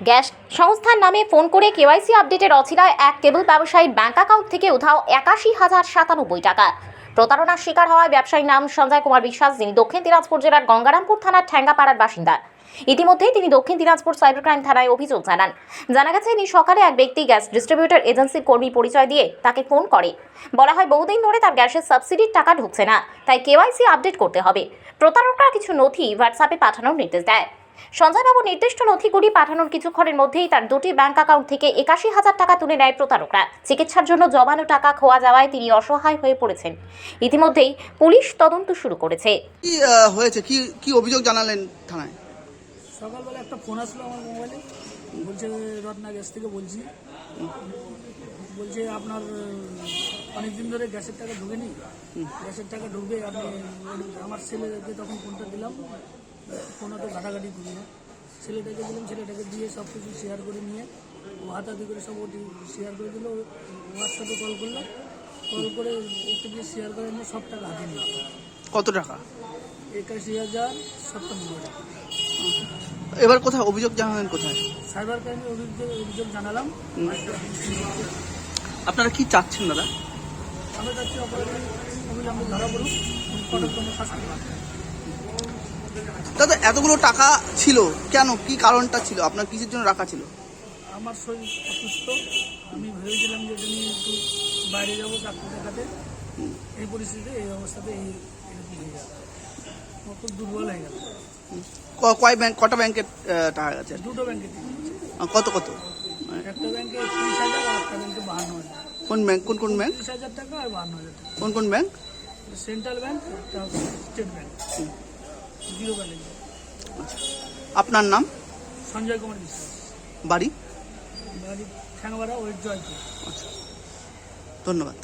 Gas সংস্থার নামে phone করে কেওয়াইসি আপডেটের অছিলায় এক কেবল ব্যবসায়ীর ব্যাংক অ্যাকাউন্ট থেকে উধাও ৮১,০৯৭ টাকা। প্রতারণার শিকার হওয়ায় ব্যবসায়ীর নাম সঞ্জয় কুমার বিশ্বাস, যিনি দক্ষিণ দিনাজপুর জেলার গঙ্গারামপুর থানার ঠ্যাঙ্গাপাড়ার বাসিন্দা। ইতিমধ্যেই তিনি দক্ষিণ দিনাজপুর সাইবার ক্রাইম থানায় অভিযোগ জানান। জানা গেছে, ইনি সকালে এক ব্যক্তি গ্যাস ডিস্ট্রিবিউটর এজেন্সির কর্মী পরিচয় দিয়ে তাকে ফোন করে। বলা হয়, বহুদিন ধরে তার গ্যাসের সাবসিডির টাকা ঢুকছে না, তাই কেওয়াইসি আপডেট করতে হবে। প্রতারকরা কিছু নথি হোয়াটসঅ্যাপে পাঠানোর নির্দেশ দেয়। সঞ্জয়বাবু নির্দিষ্ট নথিগুলি পাঠানোর কিছুক্ষণের মধ্যেই তার দুটি ব্যাংক অ্যাকাউন্ট থেকে ৮১,০০০ টাকা তুলে নেয় প্রতারকরা। চিকিৎসার জন্য জমানো টাকা খোয়া যাওয়ায় তিনি অসহায় হয়ে পড়েছেন। ইতিমধ্যেই পুলিশ তদন্ত শুরু করেছে। কি হয়েছে, কি কি অভিযোগ জানালেন থানায়? সকালবেলা একটা ফোন আসলো আমার মোবাইলে, বলছে রত্না গ্যাস থেকে বলছি, বলছে আপনার অনেকদিন ধরে গ্যাসের টাকা ঢুকেনি, গ্যাসের টাকা ঢুকবে আপনি। আমার ছেলেকে তখন ফোনটা দিলাম, ফোনে তো ঘাটাঘাটি করি না, ছেলেটাকে দিলাম, ছেলেটাকে দিয়ে সব কিছু শেয়ার করে নিয়ে ও হাতাহাতি করে সব ওটি শেয়ার করে দিল। হোয়াটসঅ্যাপে কল করলো, কল করে ওকে দিয়ে শেয়ার করে নিয়ে সব টাকা হাতে নিল। কত টাকা? ৮১,০৯৭ টাকা। এবার কোথায় অভিযোগ জানালেন? কোথায়? সাইবার ক্রাইমে অভিযোগ জানালাম। আপনারা কি চাচ্ছেন দাদা? আমরা চাচ্ছি অপরাধী অবিলম্বে ধরা পড়ুক, কঠোরতম শাস্তি পাক। দাদা, এতগুলো টাকা ছিল কেন? কি কারণটা ছিল? আপনার কিসের জন্য রাখা ছিল? আমার শরীর অসুস্থ, আমি ভেবেছিলাম যে এটা নিয়ে একটু বাইরে যাবো ডাক্তার দেখাতে। এই পরিস্থিতিতে, এই অবস্থাতে এরকম হয়ে গেল, আমার খুব দুর্বল হয়ে গেল। কটা ব্যাংকে টাকা গেছে? দুটো ব্যাংকে কত কত? একটা ব্যাংকে ৩০,০০০ আর একটা ব্যাংকে ৫২,০০০। কোন ব্যাংক? কোন ব্যাংক? ৩০,০০০ টাকা আর ৫২,০০০ টাকা। কোন ব্যাংক? সেন্ট্রাল ব্যাংক, একটা স্টেট ব্যাংক, জিরো ব্যালেন্স। আচ্ছা, আপনার নাম? সঞ্জয় কুমার বিশ্বাস, বাড়ি? বাড়ি ঠ্যাংবাড়া, ওয়েস্ট জয়পুর। আচ্ছা, ধন্যবাদ।